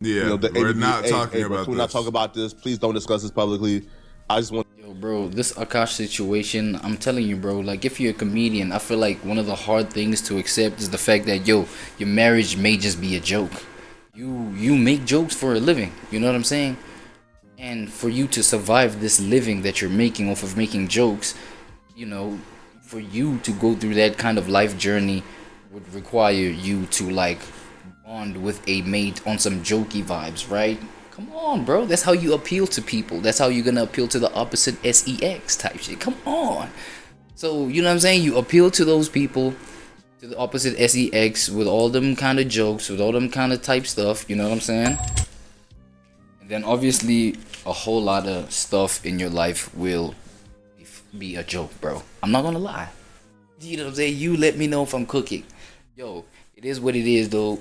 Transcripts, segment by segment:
Yeah, we're not talking about Can we not talk about this? Please don't discuss this publicly. I just want. Yo, bro, this Akash situation, I'm telling you, bro, like if you're a comedian, I feel like one of the hard things to accept is the fact that yo, your marriage may just be a joke. You make jokes for a living, you know what I'm saying? And for you to survive this living that you're making off of making jokes, you know, for you to go through that kind of life journey would require you to like bond with a mate on some jokey vibes, right? Come on, bro. That's how you appeal to people. That's how you're gonna appeal to the opposite sex type shit. Come on. So you know what I'm saying? You appeal to those people, to the opposite sex with all them kind of jokes, with all them kind of type stuff. You know what I'm saying? And then obviously a whole lot of stuff in your life will be a joke, bro. I'm not gonna lie. You know what I'm saying? You let me know if I'm cooking. Yo, it is what it is though.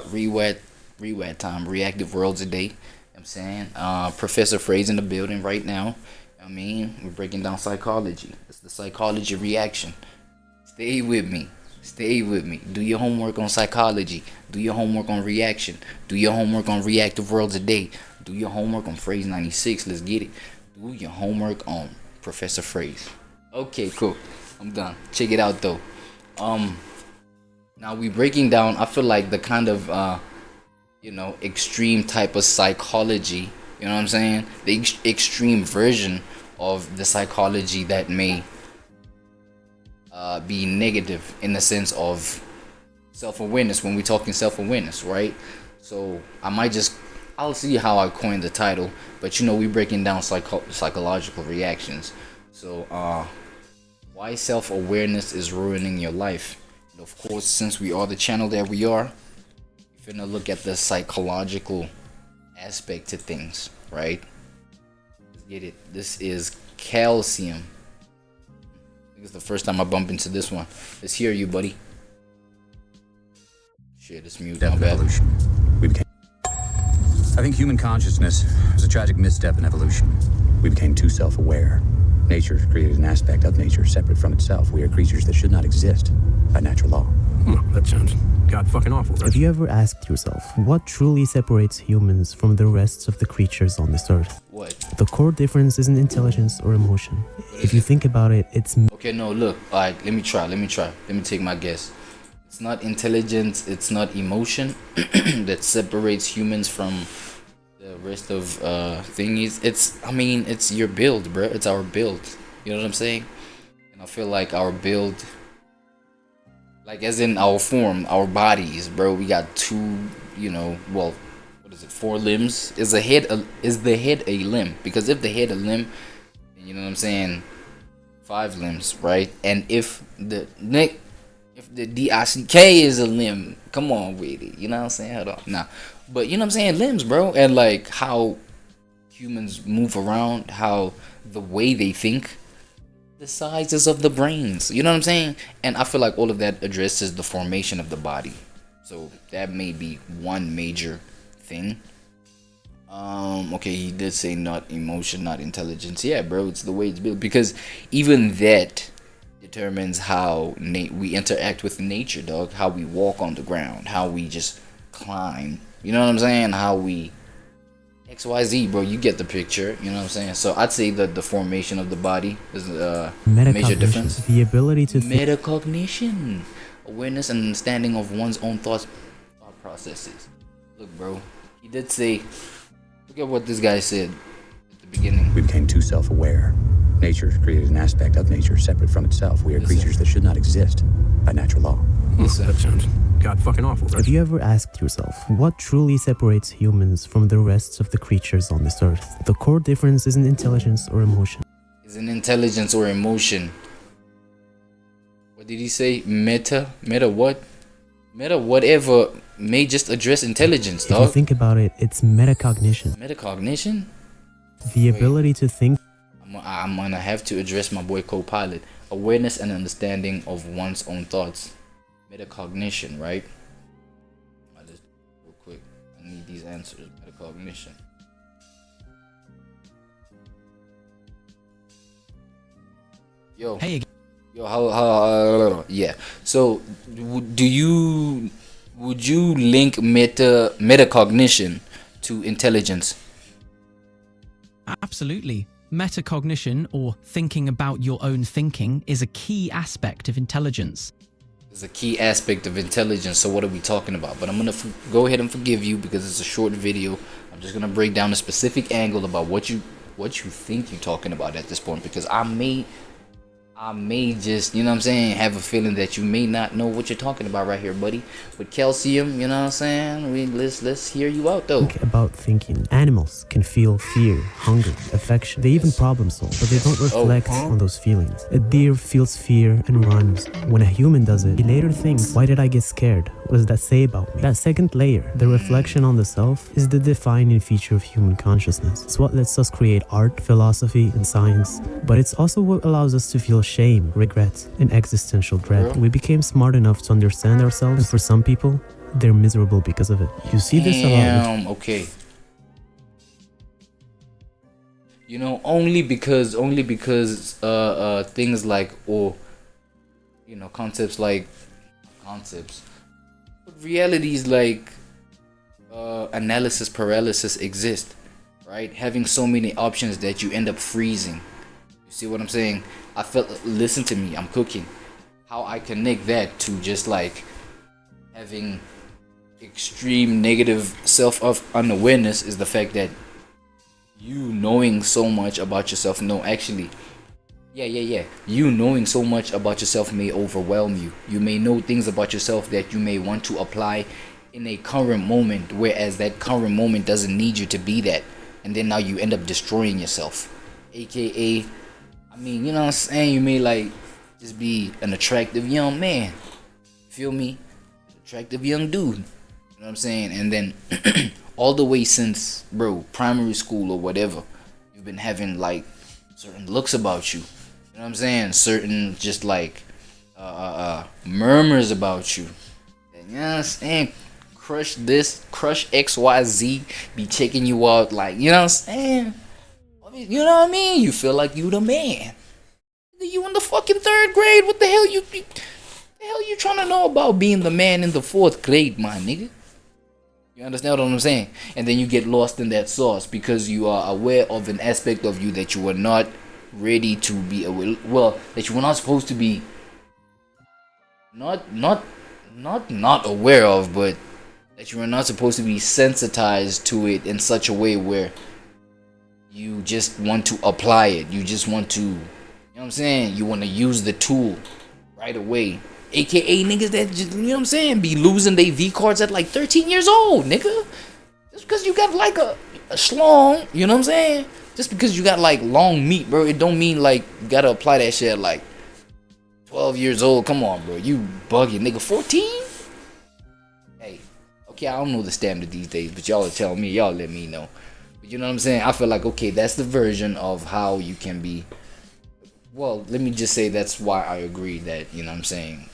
ReWAD time, reactive worlds a day. You know what I'm saying? Professor Frey's in the building right now. I mean, we're breaking down psychology. It's the psychology reaction. Stay with me. Stay with me. Do your homework on psychology. Do your homework on reaction. Do your homework on reactive worlds a day. Do your homework on phrase 96. Let's get it. Do your homework on Professor Phrase. Okay, cool. I'm done. Check it out though. Now we breaking down. I feel like the kind of extreme type of psychology. You know what I'm saying? The extreme version of the psychology that may be negative in the sense of self-awareness when we're talking self-awareness, right? So I'll see how I coined the title, but we breaking down psychological reactions. So why self-awareness is ruining your life. And of course, since we are the channel that we are, we're finna look at the psychological aspect to things, right? Let's get it. This is calcium. I think it's the first time I bump into this one. Let's hear you, buddy. Shit, it's mute. My bad. I think human consciousness was a tragic misstep in evolution. We became too self-aware. Nature created an aspect of nature separate from itself. We are creatures that should not exist by natural law. That sounds god-fucking awful. Have you ever asked yourself, what truly separates humans from the rest of the creatures on this earth? What? The core difference isn't intelligence or emotion. If you think about it, it's... Okay, no, look. Alright, let me try. Let me take my guess. It's not intelligence, it's not emotion that separates humans from the rest of thingies. It's your build, bro. It's our build. You know what I'm saying? And I feel like our build, like as in our form, our bodies, bro. We got two, what is it? 4 limbs. Is the head a limb? Because if the head a limb, then you know what I'm saying, 5 limbs, right? And if the neck, if the DICK is a limb, come on with it. You know what I'm saying? Hold on. Nah. But you know what I'm saying? Limbs, bro. And like how humans move around, how the way they think, the sizes of the brains. You know what I'm saying? And I feel like all of that addresses the formation of the body. So that may be one major thing. Okay, he did say not emotion, not intelligence. Yeah, bro, it's the way it's built. Because even that determines how we interact with nature, dog. How we walk on the ground, how we just climb. You know what I'm saying? How we XYZ, bro. You get the picture. You know what I'm saying? So I'd say that the formation of the body is a major difference. The ability to metacognition, awareness and understanding of one's own thought processes. Look, bro, he did say. Look at what this guy said at the beginning. We became too self-aware. Nature created an aspect of nature separate from itself. We are creatures that should not exist by natural law. That sounds god-fucking awful. Have you ever asked yourself, what truly separates humans from the rest of the creatures on this earth? The core difference isn't intelligence or emotion. Isn't intelligence or emotion. What did he say? Meta what? Meta whatever may just address intelligence, dog. If you think about it, it's metacognition. Metacognition? The ability to think. I'm gonna have to address my boy co-pilot. Awareness and understanding of one's own thoughts. Metacognition, right? I just real quick. I need these answers. Metacognition. Yo. Hey. Yo, how yeah. So, would you link metacognition to intelligence? Absolutely. Metacognition, or thinking about your own thinking, is a key aspect of intelligence. It's a key aspect of intelligence. So what are we talking about? But I'm gonna go ahead and forgive you because it's a short video. I'm just gonna break down a specific angle about what you think you're talking about at this point, because I may just, you know what I'm saying, have a feeling that you may not know what you're talking about right here, buddy. With calcium, you know what I'm saying? Let's hear you out though. Think about thinking. Animals can feel fear, hunger, affection. They even problem solve, but they don't reflect on those feelings. A deer feels fear and runs. When a human does it, he later thinks, why did I get scared? What does that say about me? That second layer, the reflection on the self, is the defining feature of human consciousness. It's what lets us create art, philosophy, and science. But it's also what allows us to feel shame, regret, and existential dread. We became smart enough to understand ourselves, and for some people, they're miserable because of it. You see this a lot. Okay. You know, only because things like, or you know, concepts, but realities like analysis paralysis exist, right? Having so many options that you end up freezing. You see what I'm saying? I felt, listen to me, I'm cooking. How I connect that to just like having extreme negative self-unawareness is the fact that you knowing so much about yourself, you knowing so much about yourself may overwhelm you. You may know things about yourself that you may want to apply in a current moment, whereas that current moment doesn't need you to be that. And then now you end up destroying yourself. AKA, I mean, you know what I'm saying? You may like just be an attractive young man. Feel me? Attractive young dude. You know what I'm saying? And then all the way since, bro, primary school or whatever, you've been having like certain looks about you. You know what I'm saying? Certain just like murmurs about you. And, you know what I'm saying? Crush this, crush XYZ, be checking you out like, you know what I'm saying? You know what I mean? You feel like you the man. You in the fucking 3rd grade. What the hell you trying to know about being the man in the 4th grade, my nigga? You understand what I'm saying? And then you get lost in that sauce because you are aware of an aspect of you that you were not ready to be aware. Well, that you were not supposed to be not aware of, but that you were not supposed to be sensitized to it in such a way where you just want to apply it. You just want to, you know what I'm saying? You want to use the tool right away. AKA niggas that just, you know what I'm saying, be losing their V cards at like 13 years old, nigga. Just because you got like a schlong, you know what I'm saying? Just because you got like long meat, bro, it don't mean like you gotta apply that shit at like 12 years old. Come on, bro. You bugging, nigga. 14? Hey, okay, I don't know the standard these days, but y'all are telling me, y'all let me know. But you know what I'm saying? I feel like, okay, that's the version of how you can be. Well, let me just say that's why I agree that, you know what I'm saying,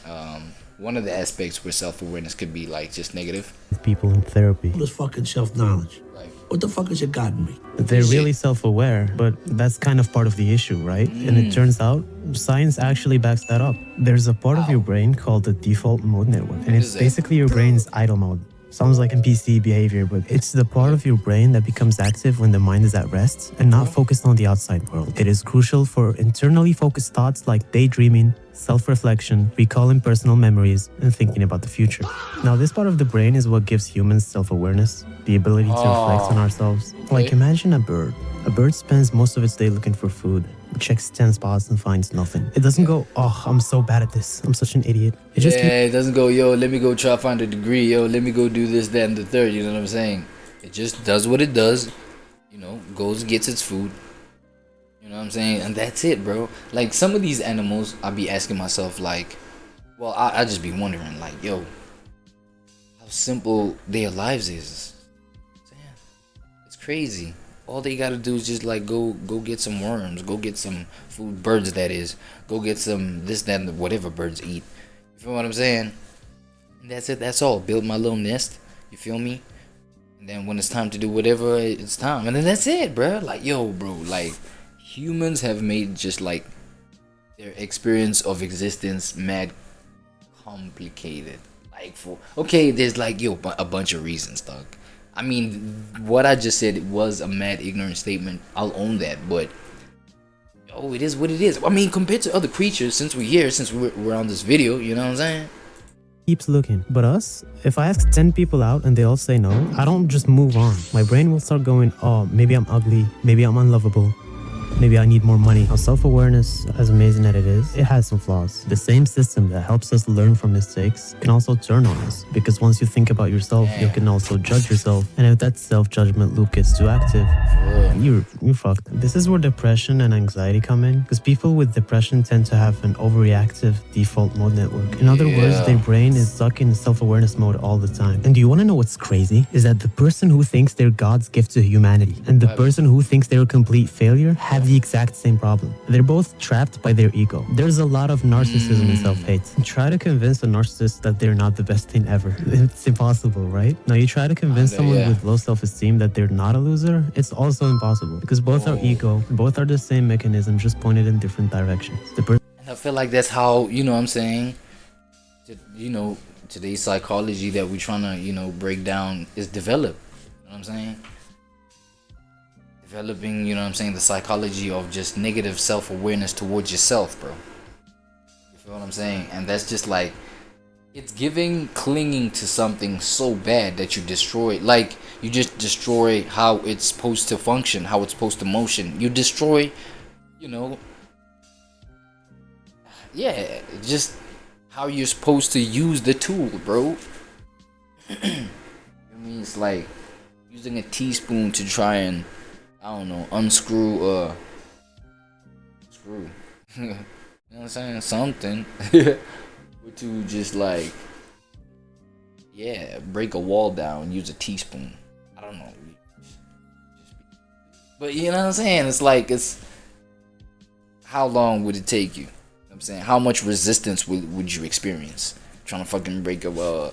one of the aspects where self-awareness could be like just negative. People in therapy. All this fucking self-knowledge. Right. What the fuck has it gotten me? They're really self-aware, but that's kind of part of the issue, right? And it turns out science actually backs that up. There's a part of your brain called the default mode network, and it's basically your brain's idle mode. Sounds like NPC behavior, but it's the part of your brain that becomes active when the mind is at rest and not focused on the outside world. It is crucial for internally focused thoughts like daydreaming, self-reflection, recalling personal memories, and thinking about the future. Now, this part of the brain is what gives humans self-awareness, the ability to reflect on ourselves. Like, imagine a bird. A bird spends most of its day looking for food. It checks 10 spots and finds nothing. It doesn't go, oh, I'm so bad at this. I'm such an idiot. It just it doesn't go, yo, let me go try to find a degree. Yo, let me go do this, that, and the third. You know what I'm saying? It just does what it does. You know, goes and gets its food. You know what I'm saying? And that's it, bro. Like, some of these animals, I be asking myself, like, well, I just be wondering, like, yo, how simple their lives is. Damn. It's crazy. All they gotta do is just like go get some worms, go get some food, birds that is, go get some this, that, and whatever birds eat. You feel what I'm saying? And that's it, that's all. Build my little nest, you feel me? And then when it's time to do whatever, it's time. And then that's it, bro. Like, yo, bro, like, humans have made just like their experience of existence mad complicated. Like, for, okay, there's like, yo, a bunch of reasons, dog. I mean, what I just said was a mad ignorant statement. I'll own that, but yo, it is what it is. I mean, compared to other creatures, since we're on this video, you know what I'm saying? Keeps looking. But us, if I ask 10 people out and they all say no, I don't just move on. My brain will start going, oh, maybe I'm ugly, maybe I'm unlovable, maybe I need more money. Now, self-awareness, as amazing as it is, it has some flaws. The same system that helps us learn from mistakes can also turn on us, because once you think about yourself, you can also judge yourself. And if that self-judgment loop gets too active, you're fucked. This is where depression and anxiety come in, because people with depression tend to have an overreactive default mode network. In other words, their brain is stuck in self-awareness mode all the time. And do you want to know what's crazy? Is that the person who thinks they're God's gift to humanity and the person who thinks they're a complete failure have the exact same problem. They're both trapped by their ego. There's a lot of narcissism and self-hate. Try to convince a narcissist that they're not the best thing ever. It's impossible, right? Now you try to convince someone with low self-esteem that they're not a loser, it's also impossible, because both are ego, both are the same mechanism, just pointed in different directions. And I feel like that's how, you know what I'm saying, today's psychology that we're trying to, break down is developed. You know what I'm saying? Developing, the psychology of just negative self-awareness towards yourself, bro. You feel what I'm saying? And that's just like, it's clinging to something so bad that you destroy, like, you just destroy how it's supposed to function, how it's supposed to motion. You destroy, just how you're supposed to use the tool, bro. I mean, it's like using a teaspoon to try and, I don't know, unscrew screw. You know what I'm saying? Something. Or to just like, break a wall down, use a teaspoon. I don't know. But you know what I'm saying? It's like, how long would it take you? You know what I'm saying? How much resistance would you experience trying to fucking break a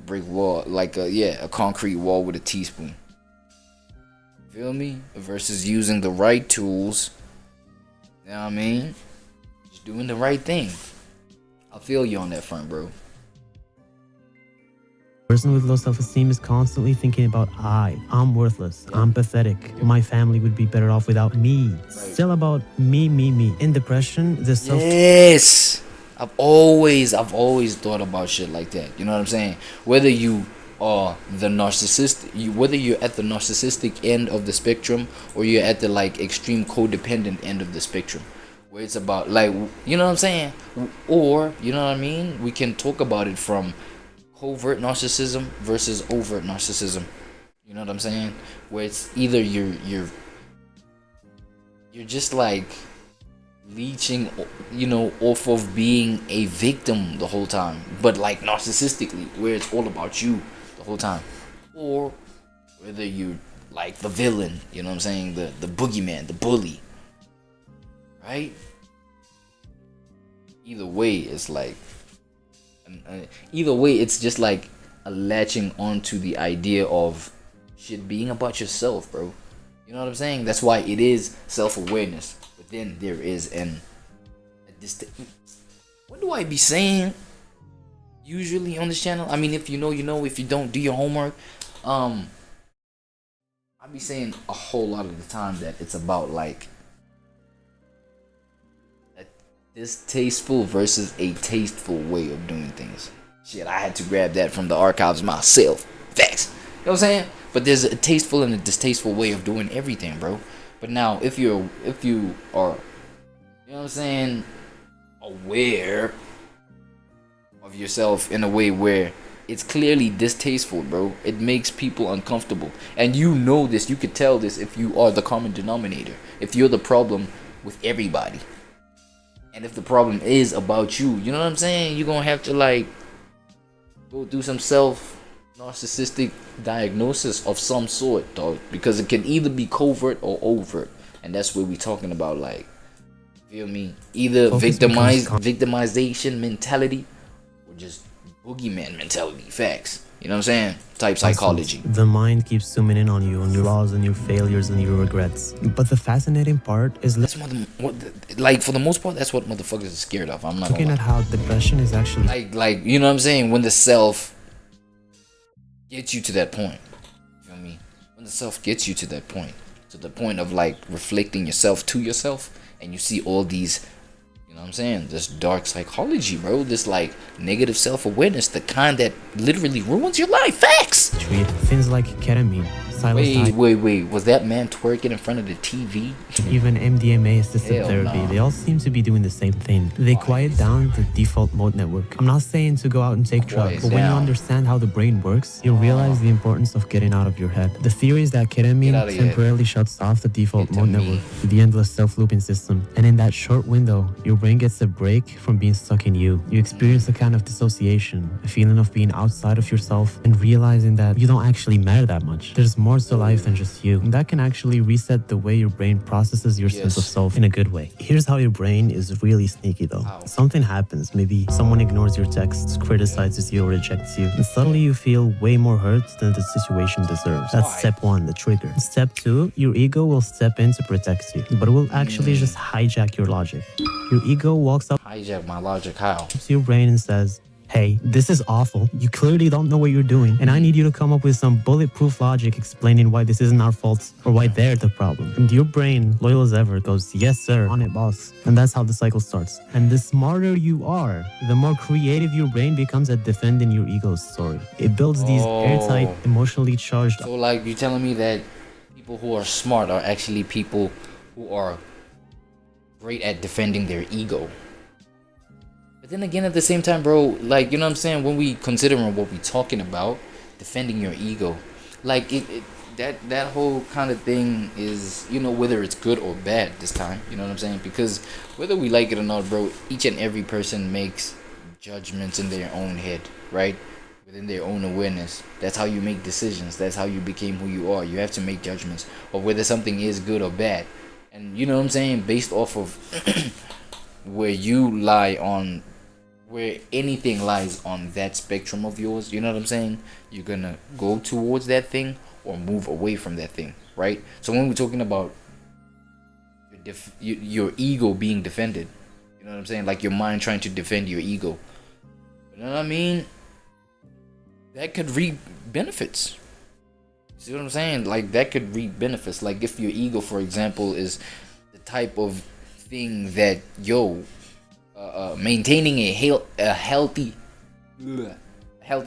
brick wall, like a concrete wall with a teaspoon? Feel me? Versus using the right tools. You know what I mean? Just doing the right thing. I feel you on that front, bro. Person with low self-esteem is constantly thinking about I'm worthless, I'm pathetic, my family would be better off without me. Still about me. In depression, the self. Yes, I've always thought about shit like that. You know what I'm saying? Whether you are the narcissist, whether you're at the narcissistic end of the spectrum or you're at the like extreme codependent end of the spectrum, where it's about like, you know what I'm saying? Or, you know what I mean? We can talk about it from covert narcissism versus overt narcissism. You know what I'm saying? Where it's either you're just like leeching, off of being a victim the whole time, but like narcissistically, where it's all about you the whole time. Or whether you're like the villain, you know what I'm saying? The boogeyman, the bully. Right? Either way, it's like, it's just like a latching onto the idea of shit being about yourself, bro. You know what I'm saying? That's why it is self-awareness. But then there is what do I be saying usually on this channel? I mean, if you know, you know. If you don't, do your homework. I be saying a whole lot of the time that it's about like a distasteful versus a tasteful way of doing things. Shit, I had to grab that from the archives myself. Facts. You know what I'm saying? But there's a tasteful and a distasteful way of doing everything, bro. But now, if you are, you know what I'm saying, aware of yourself in a way where it's clearly distasteful, bro. It makes people uncomfortable. And you know this, you could tell this if you are the common denominator. If you're the problem with everybody. And if the problem is about you, you know what I'm saying? You're gonna have to like go do some narcissistic diagnosis of some sort, dog. Because it can either be covert or overt. And that's what we're talking about, like, feel me? Either victimization mentality or just boogeyman mentality. Facts. You know what I'm saying? Type psychology. The mind keeps zooming in on you, on your flaws and your failures and your regrets. But the fascinating part is that's like for the most part, that's what motherfuckers are scared of. I'm not looking at how depression is actually like you know what I'm saying? When the self gets you to that point. You feel me? when the self gets you to that point, to the point of like reflecting yourself to yourself, and you see all these, you know what I'm saying, this dark psychology, bro, this like negative self-awareness, the kind that literally ruins your life. Facts. Treat things like ketamine, psilocybin. Wait, was that man twerking in front of the TV? Even MDMA assisted Hell therapy, nah. they all seem to be doing the same thing. They quiet down the default mode network. I'm not saying to go out and take drugs, but when you understand how the brain works, you'll realize the importance of getting out of your head. The theory is that ketamine temporarily shuts off the default mode network, the endless self-looping system. And in that short window, your brain gets a break from being stuck in you. You experience a kind of dissociation, a feeling of being outside of yourself and realizing that you don't actually matter that much. There's more to life than just you. And that can actually reset the way your brain processes your sense of self in a good way. Here's how your brain is really sneaky though. Something happens, maybe someone ignores your texts, criticizes you, or rejects you, and suddenly you feel way more hurt than the situation deserves. That's step one, the trigger. Step two, your ego will step in to protect you, but it will actually just hijack your logic. Your ego walks up Hijack my logic, how? to your brain and says, hey, this is awful. You clearly don't know what you're doing, and I need you to come up with some bulletproof logic explaining why this isn't our fault or why they're the problem. And your brain, loyal as ever, goes, yes sir, on it boss. And that's how the cycle starts. And the smarter you are, the more creative your brain becomes at defending your ego's story. It builds these airtight, emotionally charged... So like, you telling me that people who are smart are actually people who are great at defending their ego. But then again, at the same time, bro, like, you know what I'm saying, when we considering what we talking about, defending your ego, like that whole kind of thing is, you know, whether it's good or bad this time, you know what I'm saying? Because whether we like it or not, bro, each and every person makes judgments in their own head, right? Within their own awareness. That's how you make decisions. That's how you became who you are. You have to make judgments of whether something is good or bad. And you know what I'm saying? Based off of where you lie on, where anything lies on that spectrum of yours, you know what I'm saying? You're gonna go towards that thing or move away from that thing, right? So when we're talking about your ego being defended, you know what I'm saying? Like your mind trying to defend your ego. You know what I mean? That could reap benefits. See what I'm saying? Like that could reap benefits. Like if your ego, for example, is the type of thing that, maintaining a healthy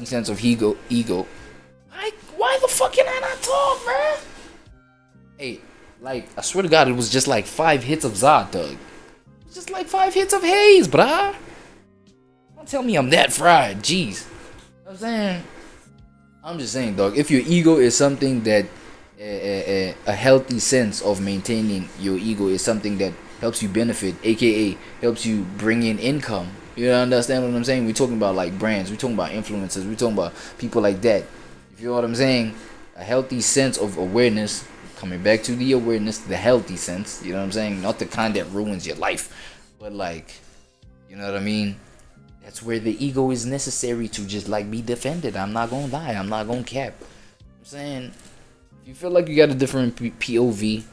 sense of ego. Like, why the fuck can I not talk, man? Hey, like, I swear to God, it was just like 5 hits of Zod, dog. Just like 5 hits of Haze, bruh. Don't tell me I'm that fried, jeez. You know what I'm saying? I'm just saying, dog, if your ego is something that a healthy sense of maintaining your ego is something that helps you benefit, aka helps you bring in income. You understand what I'm saying? We're talking about like brands, we're talking about influencers, we're talking about people like that. If you know what I'm saying? A healthy sense of awareness, coming back to the awareness, the healthy sense, you know what I'm saying? Not the kind that ruins your life, but like, you know what I mean? That's where the ego is necessary to just like be defended. I'm not gonna lie, I'm not gonna cap. I'm saying, if you feel like you got a different POV,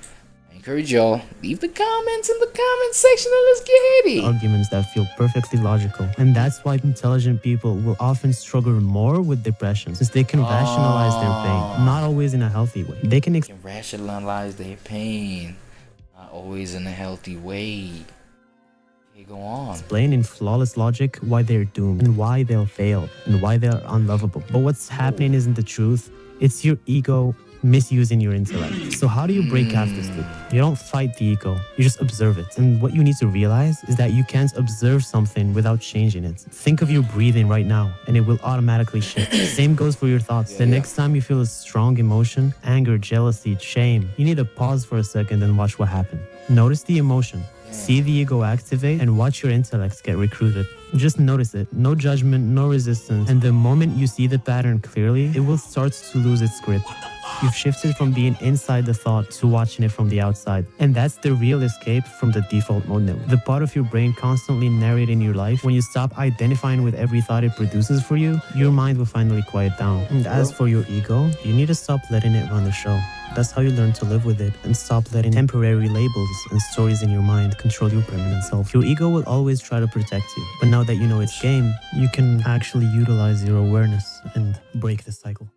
I encourage y'all, leave the comments in the comment section and let's get heady. Arguments that feel perfectly logical. And that's why intelligent people will often struggle more with depression, since they can rationalize their pain, not always in a healthy way. They can rationalize their pain, not always in a healthy way. Okay, go on. Explain in flawless logic why they're doomed and why they'll fail and why they're unlovable. But what's happening isn't the truth. It's your ego misusing your intellect. So how do you break out this loop? You don't fight the ego, you just observe it. And what you need to realize is that you can't observe something without changing it. Think of your breathing right now and it will automatically shift. Same goes for your thoughts. The next time you feel a strong emotion, anger, jealousy, shame, you need to pause for a second and watch what happened. Notice the emotion, see the ego activate, and watch your intellect get recruited. Just notice it, no judgment, no resistance. And the moment you see the pattern clearly, it will start to lose its grip. You've shifted from being inside the thought to watching it from the outside. And that's the real escape from the default mode network. The part of your brain constantly narrating your life. When you stop identifying with every thought it produces for you, your mind will finally quiet down. And as for your ego, you need to stop letting it run the show. That's how you learn to live with it and stop letting temporary labels and stories in your mind control your permanent self. Your ego will always try to protect you. But now that you know its game, you can actually utilize your awareness and break the cycle.